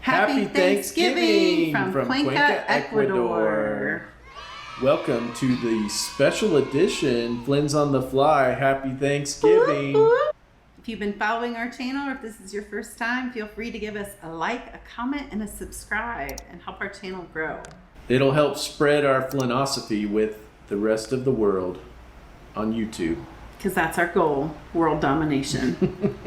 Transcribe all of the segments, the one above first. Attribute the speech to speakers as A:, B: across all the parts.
A: Happy Thanksgiving from Cuenca, Ecuador.
B: Welcome to the special edition Flynn's on the Fly. Happy Thanksgiving.
A: If you've been following our channel, or if this is your first time, feel free to give us a like, a comment, and a subscribe and help our channel grow.
B: It'll help spread our Flynnosophy with the rest of the world on YouTube.
A: Because that's our goal, world domination.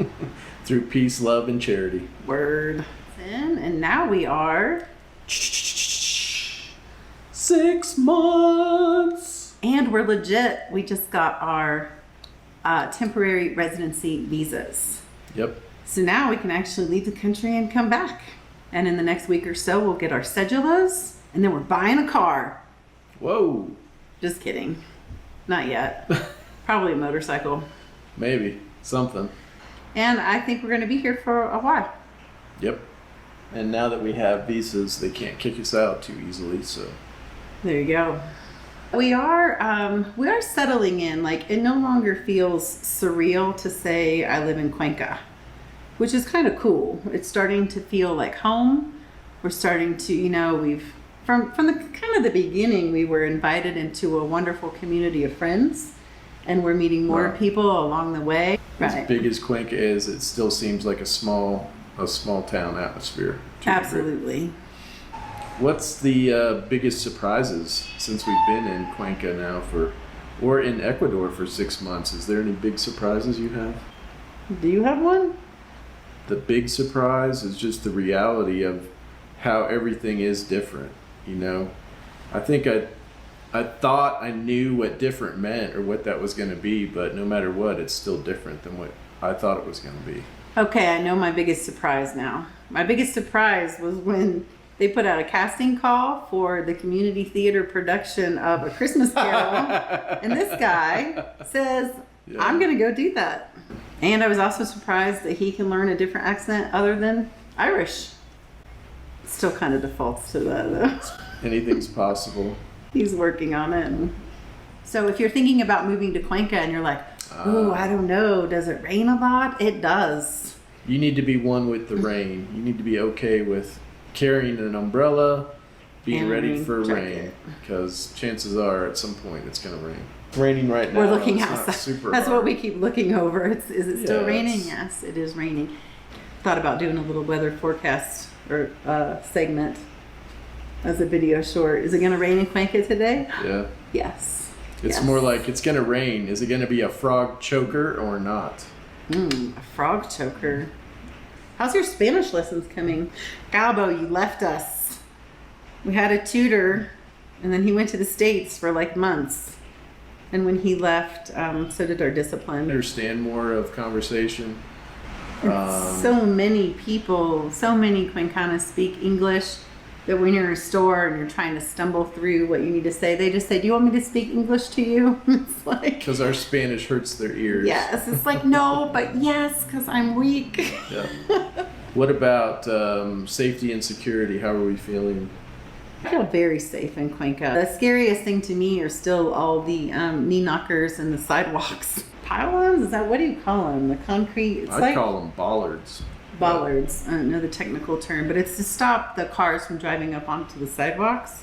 B: Through peace, love, and charity.
A: Word. And now we are
B: 6 months.
A: And we're legit. We just got our temporary residency visas.
B: Yep.
A: So now we can actually leave the country and come back. And in the next week or so, we'll get our cedulas, and then we're buying a car.
B: Whoa.
A: Just kidding. Not yet. Probably a motorcycle.
B: Maybe. Something.
A: And I think we're going to be here for a while.
B: Yep. And now that we have visas, they can't kick us out too easily, so.
A: There you go. We are settling in. Like, it no longer feels surreal to say I live in Cuenca, which is kind of cool. It's starting to feel like home. We're starting to, we've from the kind of the beginning, we were invited into a wonderful community of friends, and we're meeting more people along the way.
B: As big as Cuenca is, it still seems like a small town atmosphere.
A: Absolutely.
B: What's the biggest surprises since we've been in Cuenca now or in Ecuador for 6 months? Is there any big surprises you have?
A: Do you have one?
B: The big surprise is just the reality of how everything is different. I think I thought I knew what different meant or what that was going to be, but no matter what, it's still different than what I thought it was going to be.
A: Okay, I know my biggest surprise now. My biggest surprise was when they put out a casting call for the community theater production of A Christmas Carol, and this guy says, I'm going to go do that. And I was also surprised that he can learn a different accent other than Irish. Still kind of defaults to that, though.
B: Anything's possible.
A: He's working on it. So if you're thinking about moving to Cuenca and you're like, ooh, I don't know, does it rain a lot? It does.
B: You need to be one with the rain. You need to be okay with carrying an umbrella, being ready for rain, because chances are at some point it's going to rain. It's raining right now.
A: We're looking outside. That's what we keep looking over. Is it still raining? Yes, it is raining. Thought about doing a little weather forecast or segment as a video short. Is it going to rain in Cuenca today?
B: Yeah.
A: Yes.
B: It's more like it's going to rain. Is it going to be a frog choker or not?
A: A frog choker. How's your Spanish lessons coming? Galbo, you left us. We had a tutor, and then he went to the States for like months. And when he left, so did our discipline.
B: Understand more of conversation.
A: So many people, so many Cuencanos speak English that when you're in a store and you're trying to stumble through what you need to say, they just say, do you want me to speak English to you? It's like,
B: because our Spanish hurts their ears.
A: Yes, it's like, no, but yes, because I'm weak.
B: Yeah. What about safety and security? How are we feeling?
A: I feel very safe in Cuenca. The scariest thing to me are still all the knee knockers and the sidewalks. Pylons? Is that, what do you call them? The concrete?
B: I call them bollards.
A: Bollards. I don't know the technical term, but it's to stop the cars from driving up onto the sidewalks.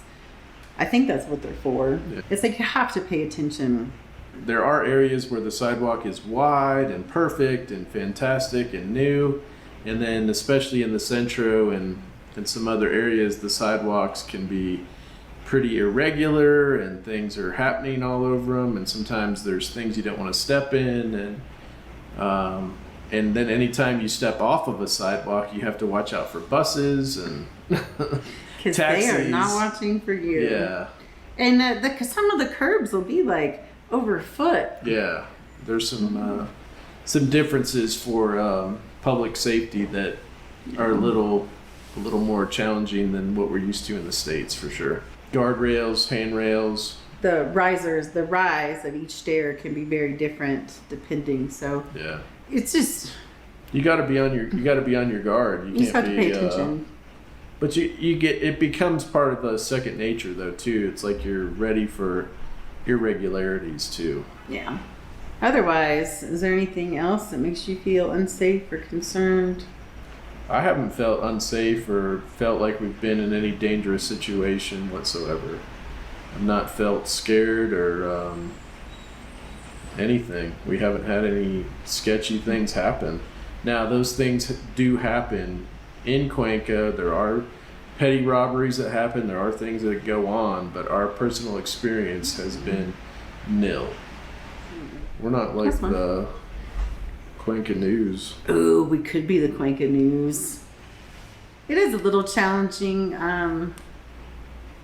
A: I think that's what they're for. Yeah. It's like you have to pay attention.
B: There are areas where the sidewalk is wide and perfect and fantastic and new. And then especially in the centro and some other areas, the sidewalks can be pretty irregular and things are happening all over them. And sometimes there's things you don't want to step in. And then anytime you step off of a sidewalk, you have to watch out for buses and
A: because they are not watching for you.
B: Yeah.
A: And some of the curbs will be like over a foot.
B: Yeah. There's some differences for public safety that are a little more challenging than what we're used to in the States, for sure. Guardrails, handrails.
A: The rise of each stair can be very different depending. So
B: yeah.
A: It's just
B: you got to be on your guard.
A: You just have to pay attention.
B: But it becomes part of the second nature though too. It's like you're ready for irregularities too.
A: Yeah. Otherwise, is there anything else that makes you feel unsafe or concerned?
B: I haven't felt unsafe or felt like we've been in any dangerous situation whatsoever. I've not felt scared or anything. We haven't had any sketchy things happen. Now, those things do happen in Cuenca. There are petty robberies that happen. There are things that go on, but our personal experience has been nil. We're not like the Cuenca news.
A: Ooh, we could be the Cuenca news. It is a little challenging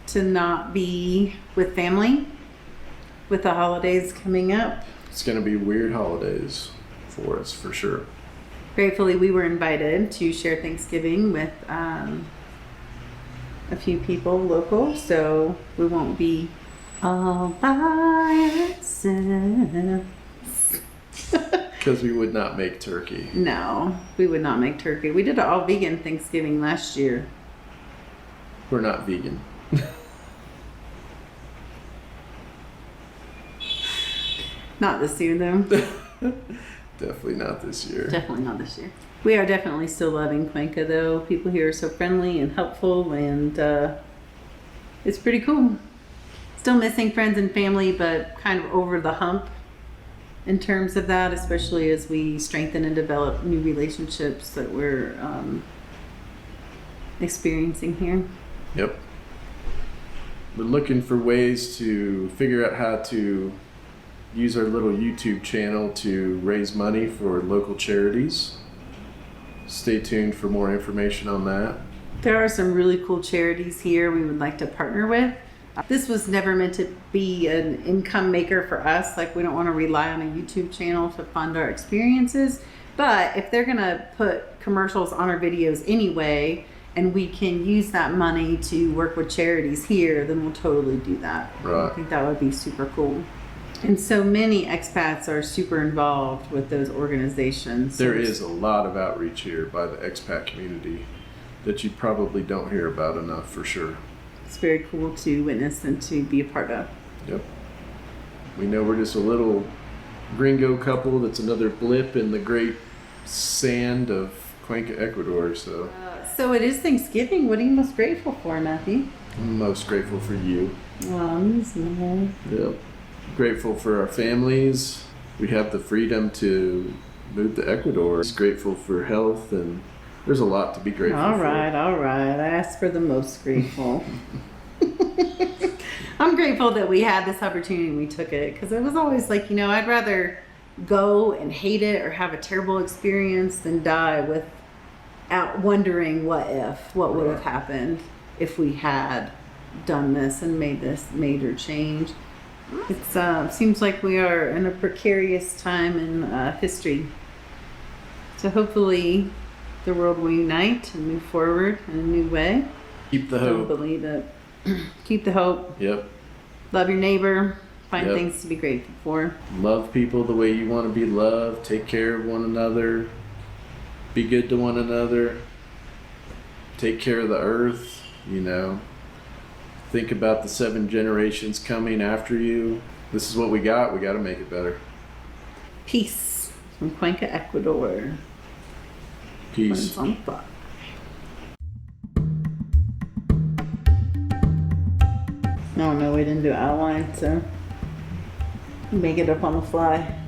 A: to not be with family with the holidays coming up.
B: It's going to be weird holidays for us, for sure.
A: Gratefully, we were invited to share Thanksgiving with a few people local, so we won't be all by ourselves.
B: Because we would not make turkey.
A: No, we would not make turkey. We did an all vegan Thanksgiving last year.
B: We're not vegan.
A: Not this year, though.
B: Definitely not this year.
A: Definitely not this year. We are definitely still loving Cuenca, though. People here are so friendly and helpful, and it's pretty cool. Still missing friends and family, but kind of over the hump in terms of that, especially as we strengthen and develop new relationships that we're experiencing here.
B: Yep. We're looking for ways to figure out how to use our little YouTube channel to raise money for local charities. Stay tuned for more information on that.
A: There are some really cool charities here we would like to partner with. This was never meant to be an income maker for us. Like, we don't want to rely on a YouTube channel to fund our experiences. But if they're going to put commercials on our videos anyway, and we can use that money to work with charities here, then we'll totally do that.
B: Right.
A: I think that would be super cool. And so many expats are super involved with those organizations.
B: There is a lot of outreach here by the expat community that you probably don't hear about enough, for sure.
A: It's very cool to witness and to be a part of.
B: Yep. We know we're just a little gringo couple that's another blip in the great sand of Cuenca, Ecuador. So
A: it is Thanksgiving. What are you most grateful for, Matthew?
B: I'm most grateful for you.
A: Yep.
B: Grateful for our families. We have the freedom to move to Ecuador. Just grateful for health, and there's a lot to be grateful for.
A: All right. I asked for the most grateful. I'm grateful that we had this opportunity and we took it, because it was always like, I'd rather go and hate it or have a terrible experience than die without wondering what would have happened if we had done this and made this major change. It seems like we are in a precarious time in history. So hopefully the world will unite and move forward in a new way.
B: Keep the
A: Don't
B: hope.
A: believe it. Keep the hope.
B: Yep.
A: Love your neighbor. Find
B: Yep.
A: things to be grateful for.
B: Love people the way you want to be loved. Take care of one another. Be good to one another. Take care of the earth, Think about the 7 generations coming after you. This is what we got. We got to make it better.
A: Peace from Cuenca, Ecuador.
B: Peace.
A: Friends on the fly. Oh no, we didn't do outline, so make it up on the fly.